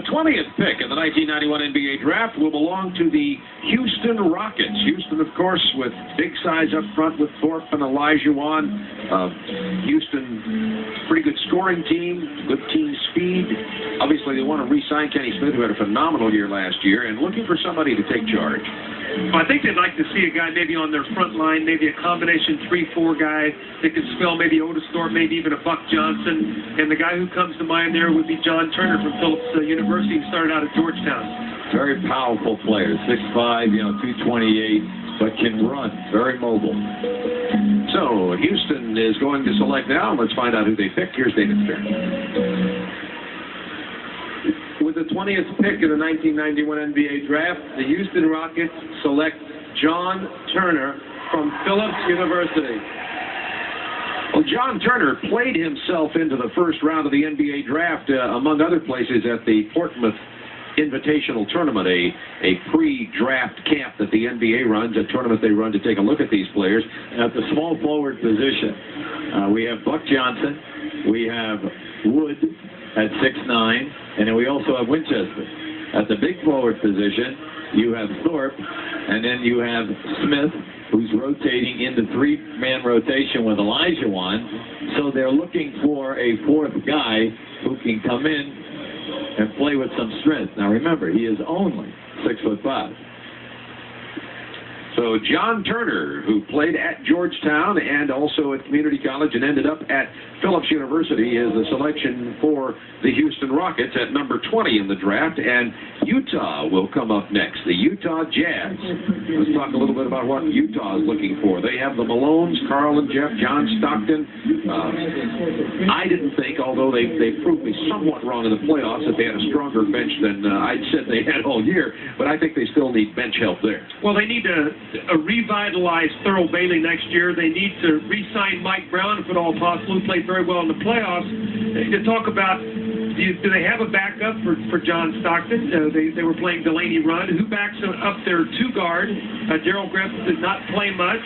The 20th pick in the 1991 NBA draft will belong to the Houston Rockets. Houston, of course, with big size up front with Thorpe and Olajuwon. Houston, pretty good scoring team, good team speed. Obviously, they want to re-sign Kenny Smith, who had a phenomenal year last year, and looking for somebody to take charge. I think they'd like to see a guy maybe on their front line, maybe a combination 3-4 guy that could spell maybe Otis Thorpe, maybe even a Buck Johnson. And the guy who comes to mind there would be John Turner from Phillips University, who started out at Georgetown. Very powerful player, 6'5", 228, but can run, very mobile. So Houston is going to select now. Let's find out who they pick. Here's David Stern. With the 20th pick in the 1991 NBA draft, the Houston Rockets select John Turner from Phillips University. Well, John Turner played himself into the first round of the NBA draft, among other places, at the Portsmouth Invitational Tournament, a pre-draft camp that the NBA runs, a tournament they run to take a look at these players. At the small forward position, we have Buck Johnson, we have Wood at 6'9", and then we also have Winchester. At the big forward position, you have Thorpe, and then you have Smith, who's rotating in the three-man rotation with Olajuwon. So they're looking for a fourth guy who can come in and play with some strength. Now remember, he is only 6'5". So John Turner, who played at Georgetown and also at community college and ended up at Phillips University, is the selection for the Houston Rockets at number 20 in the draft. And Utah will come up next, the Utah Jazz. Let's talk a little bit about what Utah is looking for. They have the Malones, Carl and Jeff, John Stockton. I didn't think, although they proved me somewhat wrong in the playoffs, that they had a stronger bench than I'd said they had all year, but I think they still need bench help there. Well, they need a revitalized Thurl Bailey next year. They need to re-sign Mike Brown, if at all possible, who played very well in the playoffs. To talk about, do they have a backup for John Stockton? They were playing Delaney Rudd. Who backs up their two-guard? Darrell Griffith did not play much.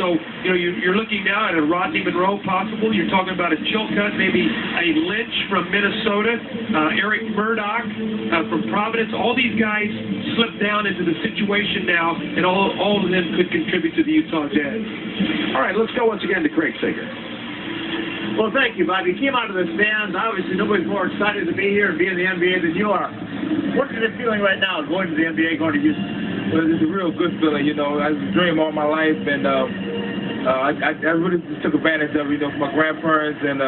So, you're looking now at a Rodney Monroe possible. You're talking about a Chilcutt, maybe a Lynch from Minnesota, Eric Murdoch from Providence. All these guys slip down into the situation now, and all of them could contribute to the Utah Jazz. All right, let's go once again to Craig Sager. Well, thank you, Bob. You came out of the stands. Obviously, nobody's more excited to be here and be in the NBA than you are. What's your feeling right now going to the NBA, going to Houston? Well, it's a real good feeling, I was a dream all my life, and I really just took advantage of it, for my grandparents and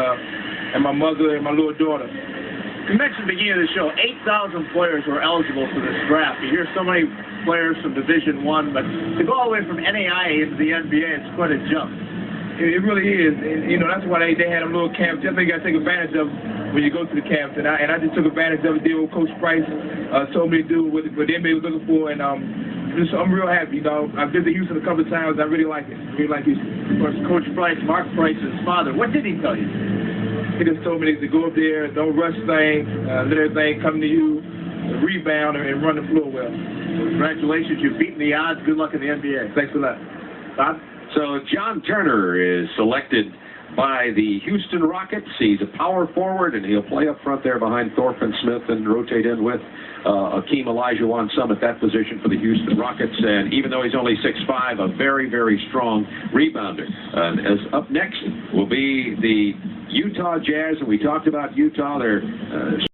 my mother and my little daughter. You mentioned at the beginning of the show, 8,000 players were eligible for this draft. You hear so many players from Division I, but to go all the way from NAIA into the NBA, it's quite a jump. It really is, and that's why they had them little camps. Just you got to take advantage of when you go to the camps, and I just took advantage of it. Did what Coach Price told me to do, what the NBA was looking for, and I'm real happy. I've been to Houston a couple of times. I really like it. I really like Houston. Of course, Coach Price, Mark Price's father. What did he tell you? He just told me to go up there, don't rush things, let everything come to you, rebound, and run the floor well. Congratulations, you've beaten the odds. Good luck in the NBA. Thanks a lot. Bob? So John Turner is selected by the Houston Rockets. He's a power forward, and he'll play up front there behind Thorpe and Smith and rotate in with Akeem Olajuwon some at that position for the Houston Rockets. And even though he's only 6'5", a very, very strong rebounder. As up next will be the Utah Jazz, and we talked about Utah. They're